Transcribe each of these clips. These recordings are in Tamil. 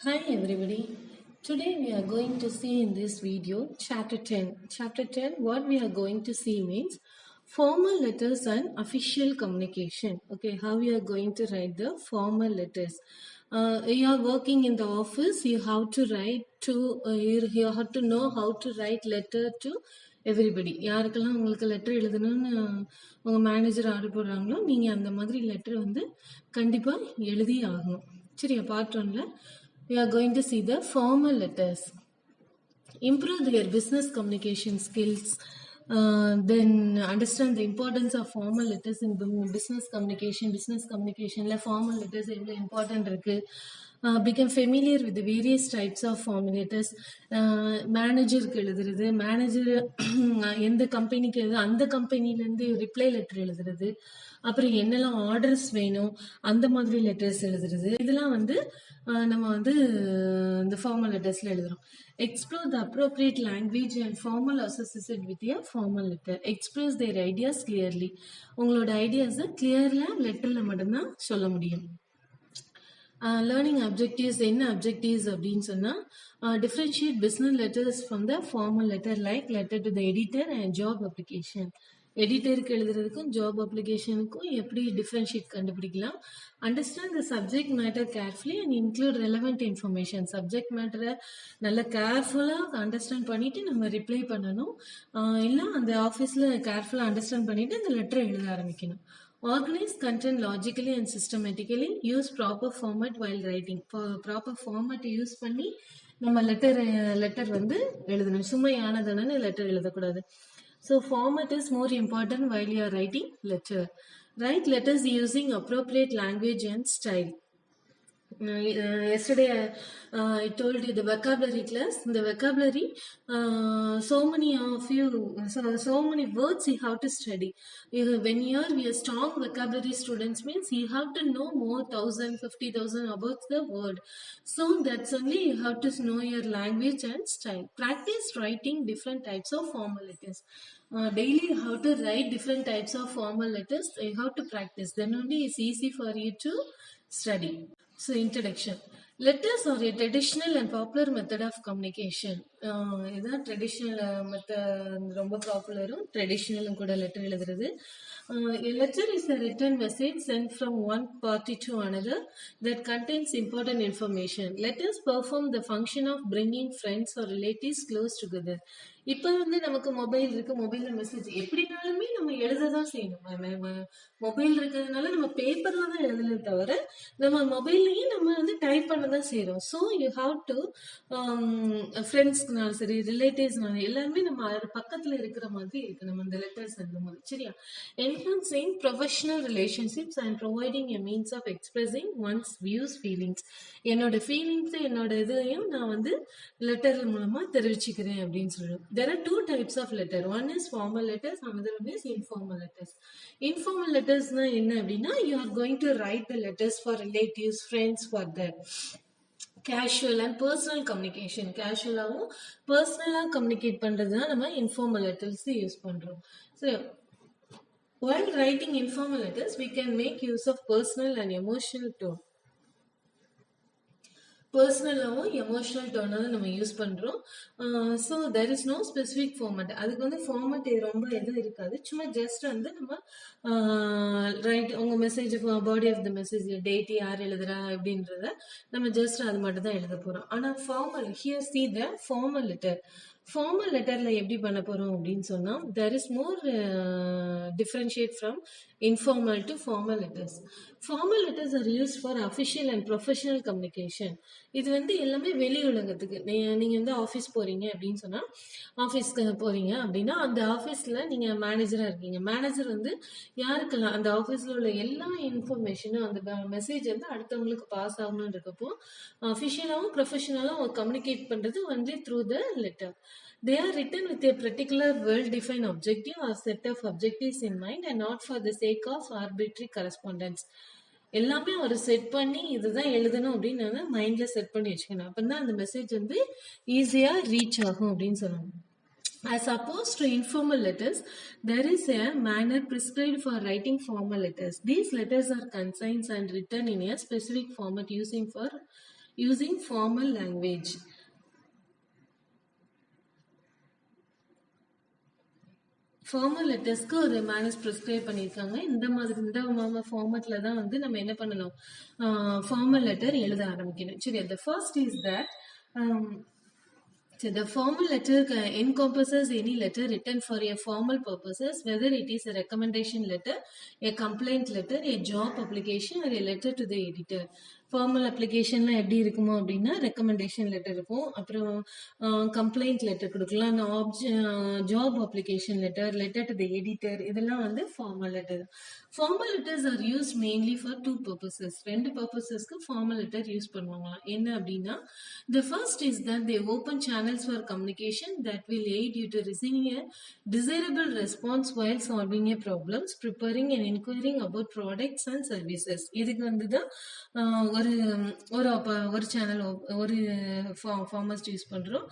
Hi everybody. Today we are going to see in this video chapter 10. Chapter 10, what we are going to see means formal letters and official communication. Okay, how we are going to write the formal letters. You are working in the office, you have to write to, you have to know how to write letter to everybody யாருக்கெல்லாம் உங்களுக்கு லெட்டர் எழுதணும்னு உங்கள் மேனேஜர் ஆர்டர் போடுறாங்களோ நீங்கள் அந்த மாதிரி லெட்டர் வந்து கண்டிப்பாக எழுதி ஆகணும். சரியா? பார்ட் ஒன்ல we are going to see the formal letters. Improve their business communication skills, then understand the importance of formal letters in business communication. Business communication la formal letters எவ்வளோ important இருக்கு. Become familiar with the various types of formal letters. மேனேஜருக்கு எழுதுறது, மேனேஜர் எந்த கம்பெனிக்கு எழுது அந்த கம்பெனிலேருந்து ரிப்ளை லெட்டர் எழுதுறது, அப்புறம் என்னெல்லாம் ஆர்டர்ஸ் வேணும் அந்த மாதிரி லெட்டர்ஸ் எழுதுறது, இதெல்லாம் வந்து நம்ம வந்து இந்த ஃபார்மல் லெட்டர்ஸ்ல எழுதுறோம். Explore the appropriate language and formal associate with a formal letter. Express there ideas clearly. உங்களோட ஐடியாஸை கிளியர்ல லெட்டர்ல மட்டும்தான் சொல்ல முடியும். லேர்னிங் அப்ஜெக்டிவ்ஸ் என்ன அப்ஜெக்டிவ்ஸ் அப்படின்னு சொன்னால் differentiate business letters from the formal letter like letter to the editor and job application. எடிட்டருக்கு எழுதுறதுக்கும் ஜாப் அப்ளிகேஷனுக்கும் எப்படி டிஃப்ரென்ஷியேட் கண்டுபிடிக்கலாம். Understand the subject matter carefully and include relevant information. Subject மேட்டரை நல்லா கேர்ஃபுல்லாக அண்டர்ஸ்டாண்ட் பண்ணிட்டு நம்ம ரிப்ளை பண்ணணும். இல்லை அந்த ஆஃபீஸில் கேர்ஃபுல்லாக அண்டர்ஸ்டாண்ட் பண்ணிட்டு அந்த லெட்டரை எழுத ஆரம்பிக்கணும். Organize content logically and systematically. Use proper format while writing. Proper format use பண்ணி நம்ம லெட்டர் வந்து எழுதணும். சுமையானதான லெட்டர் எழுதக்கூடாது. So format is more important while you are writing letter. Write letters using appropriate language and style. Yesterday I told you the vocabulary class. The vocabulary, so many of you, so many words you have to study. When you are a strong vocabulary students means you have to know more 1,000, 50,000 about the word. So that's only you have to know your language and style. Practice writing different types of formal letters. Daily you have to write different types of formal letters. You have to practice. Then only it's easy for you to study. So introduction. Letters are a traditional and popular method of communication. இதான் ட்ரெடிஷ்னல் மெத்தட், ரொம்ப பாப்புலரும் ட்ரெடிஷ்னலும் கூட லெட்டர் எழுதுறது. A letter is a written message sent from one party to another that contains important information. Letters perform the function of bringing friends or relatives close together. இப்போ வந்து நமக்கு மொபைல் இருக்கு, மொபைல்ல மெசேஜ் எப்படினாலுமே நம்ம எழுததான் செய்யணும். மொபைல் இருக்கிறதுனால நம்ம பேப்பர்ல தான் எழுதல தவிர நம்ம மொபைல்லையும் நம்ம வந்து டைப் பண்ண தான் செய்யறோம். ஸோ யூ ஹாவ் டு ஃப்ரெண்ட்ஸ்க்குனாலும் சரி, ரிலேட்டிவ்ஸ்னாலும் எல்லாருமே நம்ம பக்கத்துல இருக்கிற மாதிரி இருக்கு நம்ம இந்த லெட்டர்ஸ் எழுதும் போது. சரியா? Enhancing professional relationships and providing a means of expressing one's views feelings. என்னோட ஃபீலிங்ஸ், என்னோட இதையும் நான் வந்து லெட்டர் மூலமா தெரிவிச்சுக்கிறேன் அப்படின்னு சொல்லுவேன். There are two types of letter. One is formal letters, another one is informal letters. Informal letters na enna appadina, you are going to write the letters for relatives, friends, for that. Casual and personal communication. Casual ஆவும் personal communicate பண்றதுனா நம்ம informal letters யூஸ் பண்றோம். So while writing informal letters, we can make use of personal and emotional tone. பர்சனலாகவும் எமோஷனல் டோனாக நம்ம யூஸ் பண்ணுறோம். So there is no specific format. அதுக்கு வந்து ஃபார்மேட் ரொம்ப எதுவும் இருக்காது. சும்மா ஜஸ்ட் வந்து நம்ம ரைட் உங்கள் message, body of the message, date, யார் எழுதுறா அப்படின்றத நம்ம ஜஸ்ட் அது மட்டும் தான் எழுத போகிறோம். ஆனால் formal, here see the formal letter. Formal லெட்டரில் எப்படி பண்ண போகிறோம் அப்படின்னு சொன்னால் there is more differentiate from informal to formal letters. Formal letters are used for official and professional communication. இது வந்து எல்லாமே வெளி உலகத்துக்கு. நீங்க வந்து ஆஃபீஸ் போறீங்க அப்படின்னு சொன்னா, ஆஃபீஸ்க்கு போறீங்க அப்படின்னா அந்த ஆஃபீஸ்ல நீங்க மேனேஜரா இருக்கீங்க. மேனேஜர் வந்து யாருக்கெல்லாம் அந்த ஆஃபீஸ்ல உள்ள எல்லா இன்ஃபர்மேஷனும் அந்த மெசேஜ் வந்து அடுத்தவங்களுக்கு பாஸ் ஆகணும்னு இருக்கப்போ அஃபிஷியலாகவும் ப்ரொஃபஷனலாகவும் கம்யூனிகேட் பண்றது only through the letter. They are written with a particular well-defined objective or set of objectives in mind and not for the sake of arbitrary correspondence. எல்லாமே ஒரு செட் பண்ணி இதுதான் எழுதணும் அப்படின்னு மைண்ட்ல செட் பண்ணி வச்சுக்கணும். அப்பதான் அந்த மெசேஜ் வந்து ஈஸியா ரீச் ஆகும் அப்படின்னு சொல்லணும். As opposed to informal letters, there is a manner prescribed for writing formal letters. These letters are concise and written in a specific format using for using formal language. Formal லெட்டர்ஸ்க்கு ஒரு மேனர்ஸ் ப்ரிஸ்கிரைப் பண்ணியிருக்காங்க. இந்த ஃபார்மேட்ல தான் வந்து நம்ம என்ன பண்ணணும், ஃபார்மல் லெட்டர் எழுத ஆரம்பிக்கணும். சரி, the first is that so the formal letter encompasses any letter written for a formal purposes, whether it is a recommendation letter, a complaint letter, a job application, or a letter to the editor. Formal அப்ளிகேஷன்லாம் எப்படி இருக்குமோ அப்படின்னா ரெக்கமெண்டேஷன் லெட்டர் இருக்கும், அப்புறம் கம்ப்ளைண்ட் லெட்டர் கொடுக்கலாம், job application letter, letter to the editor, இதெல்லாம் வந்து formal letter. Formal letters are use mainly for 2 purposes. 2 purposesக்கு ஃபார்மல் லெட்டர் யூஸ் பண்ணுவாங்களாம். என்ன அப்படின்னா, the first is that they open channels for communication that will aid you to receiving a desirable response while solving a problems, preparing and inquiring about products and services. இதுக்கு வந்து தான் ஒரு சேனல் ஒரு ஃபார்மர்ஸ் யூஸ் பண்றோம்.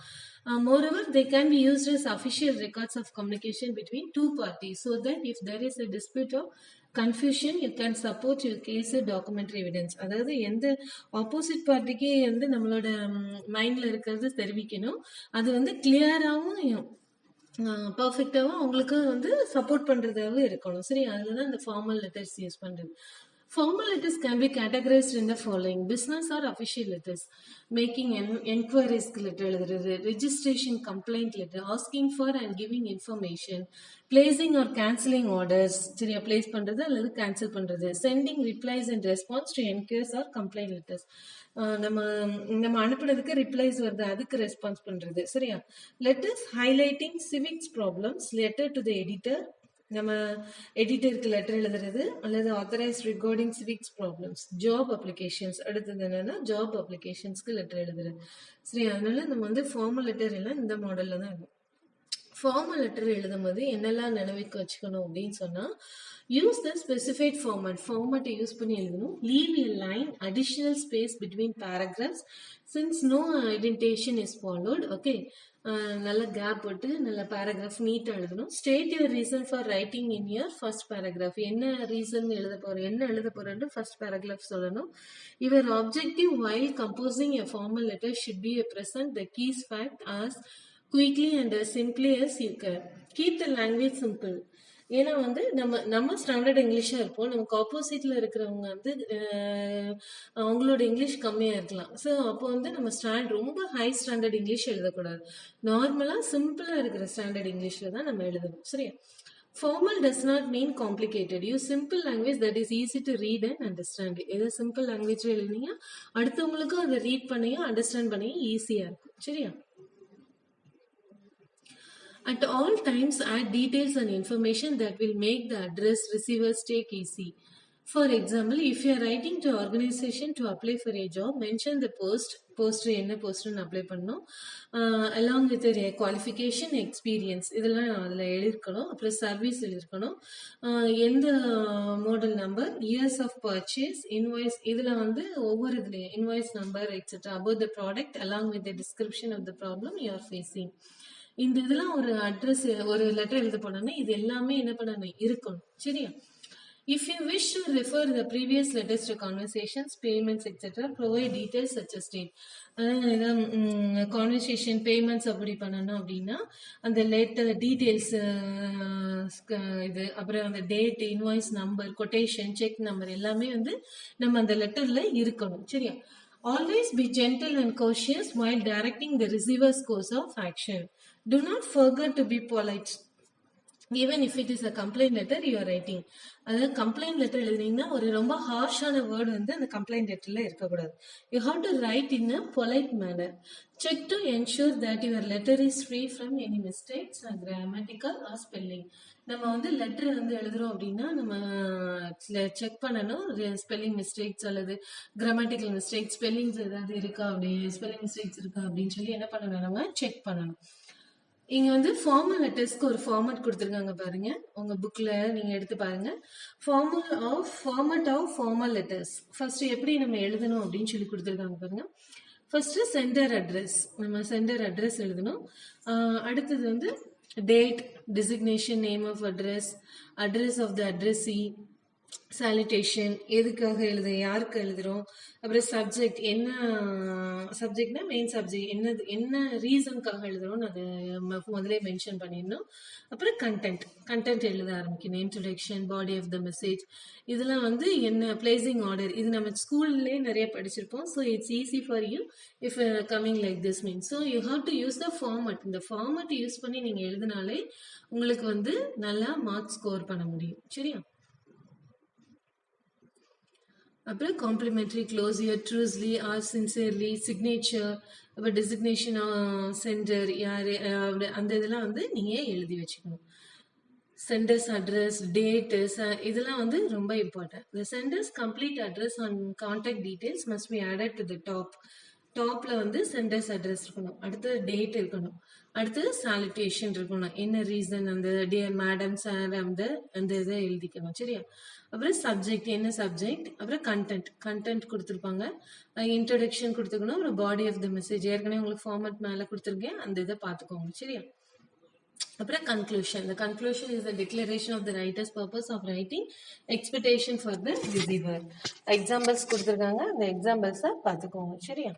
Moreover, they can be used as official records of communication between 2 parties, so that if there is a dispute or confusion, you can support your case with documentary evidence. அதாவது எந்த ஆப்போசிட் பார்ட்டிக்கு வந்து நம்மளோட மைண்ட்ல இருக்கிறது தெரிவிக்கணும், அது வந்து கிளியராகவும் பர்ஃபெக்டாகவும் அவங்களுக்கு வந்து சப்போர்ட் பண்றதாகவும் இருக்கணும். சரி, அதுதான் இந்த ஃபார்மல் லெட்டர்ஸ் யூஸ் பண்றது. Formal letters can be categorized in the following: business or official letters, making enquiries letter, registration complaint letter, asking for and giving information, placing or cancelling orders, சரியா place பண்றது அல்லது cancel பண்றது, sending replies and response to enquiries or complaint letters. நம்ம அனுப்புனதுக்கு ரிப்ளைஸ் வருது, அதுக்கு ரெஸ்பான்ஸ் பண்றது. சரியா, letters highlighting civics problems, letter to the editor, நம்ம எடிட்டருக்கு லெட்டர் எழுதுறது அல்லது authorise regarding civics problems, job applications. அடுத்தது என்னன்னா ஜாப் அப்ளிகேஷன்ஸ்க்கு லெட்டர் எழுதுறது. சரி, அதனால நம்ம வந்து ஃபார்மல் லெட்டர் எல்லாம் இந்த மாடல்ல தான் இருக்கும். ஃபார்மல் லெட்டர் எழுதும் போது என்னெல்லாம் நினைவுக்கு வச்சுக்கணும் அப்படின்னு சொன்னா, யூஸ் த ஸ்பெசிஃபைட் ஃபார்மேட்டை யூஸ் பண்ணி எழுதணும். Leave a line additional space between paragraphs since no identification is followed. Okay, நல்ல கேப் விட்டு நல்ல பேராகிராஃப் நீட்டா எழுதணும். State your reason for writing in your first paragraph. என்ன ரீசன் என்ன எழுத போறேன்னு ஃபர்ஸ்ட் பேராகிராஃப் சொல்லணும். Your objective while composing a formal letter should be present the keys fact as quickly and as simply as you can. Keep the language simple. ஏன்னா வந்து நம்ம ஸ்டாண்டர்ட் இங்கிலீஷா இருப்போம், நமக்கு ஆப்போசிட்ல இருக்கிறவங்க வந்து அவங்களோட இங்கிலீஷ் கம்மியா இருக்கலாம். ஸோ அப்போ வந்து நம்ம ரொம்ப ஹை ஸ்டாண்டர்ட் இங்கிலீஷ் எழுதக்கூடாது. நார்மலா சிம்பிளா இருக்கிற ஸ்டாண்டர்ட் இங்கிலீஷ்ல தான் நம்ம எழுதணும். சரியா, formal does not mean complicated. Use simple language that is easy to read and understand. எது சிம்பிள் லாங்குவேஜ் எழுதினீங்க அடுத்தவங்களுக்கும் அதை ரீட் பண்ணியும் அண்டர்ஸ்டாண்ட் பண்ணியும் ஈஸியா இருக்கும். சரியா, at all times add details and information that will make the address receiver's take easy. For example, if you are writing to organization to apply for a job, mention the post என்ன போஸ்ட்னு அப்ளை பண்ணணும், along with a qualification, experience, இதெல்லாம் அதில் எழுதிருக்கணும். அப்புறம் சர்வீஸ் எழுதிருக்கணும், எந்த model number, years of purchase, invoice, இதில் வந்து ஒவ்வொரு இதுலையும் invoice number etcetera, about the product along with the description of the problem you are facing. இந்த இதெல்லாம் ஒரு அட்ரஸ் ஒரு லெட்டர் எழுத போனோம்னா இது எல்லாமே என்ன பண்ணணும் இருக்கணும். சரியா, if you wish to refer the previous letters to conversations, payments, etc., provide details such as date. Conversation payments அப்படி பண்ணணும் அப்படின்னா அந்த லெட்டர் டீட்டெயில்ஸ், இது அப்புறம் அந்த date, invoice number, quotation, check number எல்லாமே வந்து நம்ம அந்த லெட்டர்ல இருக்கணும். சரியா, always be gentle and cautious while directing the receiver's course of action. Do not forget to be polite even if it is a complaint letter you are writing. அதாவது கம்ப்ளைண்ட் லெட்டர் எழுதினீங்கன்னா ஒரு ரொம்ப ஹார்ஷான வேர்டு வந்து அந்த கம்ப்ளைண்ட் லெட்டர்ல இருக்கக்கூடாது. You have to write in a polite manner. Check to ensure that your letter is free from any mistakes or grammatical or spelling. நம்ம வந்து லெட்டர் வந்து எழுதுறோம் அப்படின்னா நம்ம செக் பண்ணணும் ஸ்பெல்லிங் மிஸ்டேக்ஸ் அல்லது கிராமட்டிக்கல் மிஸ்டேக்ஸ், ஸ்பெல்லிங்ஸ் ஏதாவது இருக்கா, அப்படி ஸ்பெல்லிங் மிஸ்டேக்ஸ் இருக்கா அப்படின்னு சொல்லி என்ன பண்ணணும், நம்ம செக் பண்ணணும். இங்க வந்து ஃபார்மல் லெட்டர்ஸ்க்கு ஒரு ஃபார்மேட் கொடுத்துருக்காங்க பாருங்க, உங்க புக்ல நீங்க எடுத்து பாருங்க. Format of formal letters first எப்படி நம்ம எழுதணும் அப்படின்னு சொல்லி கொடுத்துருக்காங்க பாருங்க. ஃபர்ஸ்ட் சென்டர் அட்ரஸ், நம்ம சென்டர் அட்ரஸ் எழுதணும். அடுத்தது வந்து date, designation, name of address, address of the addressee, salutation எதுக்காக எழுதுறோம், யாருக்கு எழுதுறோம், அப்புறம் சப்ஜெக்ட் என்ன சப்ஜெக்ட்னா மெயின் சப்ஜெக்ட் என்ன ரீசனுக்காக எழுதுறோம்னு அதை முதலே மென்ஷன் பண்ணிடணும். அப்புறம் கண்டென்ட் எழுத ஆரம்பிக்கணும். Introduction, body of the message, இதெல்லாம் வந்து என்ன பிளேசிங் ஆர்டர், இது நம்ம ஸ்கூல்லேயே நிறைய படிச்சிருப்போம். So it's easy for you if coming like this means. So you have to use the format. இந்த ஃபார்மட் யூஸ் பண்ணி நீங்கள் எழுதினாலே உங்களுக்கு வந்து நல்லா மார்க்ஸ் ஸ்கோர் பண்ண முடியும். சரியா? அப்புறம் காம்ப்ளிமெண்ட்ரி, க்ளோசியர், ட்ரூஸ்லி ஆர் சின்சியர்லி, சிக்னேச்சர், அப்புறம் டெசிக்னேஷன் சென்டர் யார், அந்த இதெல்லாம் வந்து நீங்கள் எழுதி வச்சுக்கணும். சென்டர்ஸ் அட்ரஸ், டேட்டு, இதெல்லாம் வந்து ரொம்ப important. The centres complete address and contact details must be added to the டாப்ல வந்து சென்டர்ஸ் அட்ரஸ் இருக்கணும். அடுத்தது டேட் இருக்கணும். அடுத்தது சாலிட்டேஷன் இருக்கணும். என்ன ரீசன், அந்த டியர் மேடம், சார், அந்த இதை எழுதிக்கணும். சரியா? அப்புறம் சப்ஜெக்ட், என்ன சப்ஜெக்ட், அப்புறம் கண்டென்ட் கொடுத்துருப்பாங்க, இன்ட்ரடக்ஷன் கொடுத்துக்கணும், அப்புறம் பாடி ஆஃப் த மெசேஜ் ஏற்கனவே உங்களுக்கு ஃபார்மட் மேலே கொடுத்துருக்கேன், அந்த இதை பார்த்துக்கோங்க. சரியா? அப்புறம் conclusion. The conclusion is the declaration of the writer's purpose of writing, expectation for the receiver. Examples கொடுத்துருக்காங்க, அந்த எக்ஸாம்பிள்ஸை பார்த்துக்கோங்க. சரியா?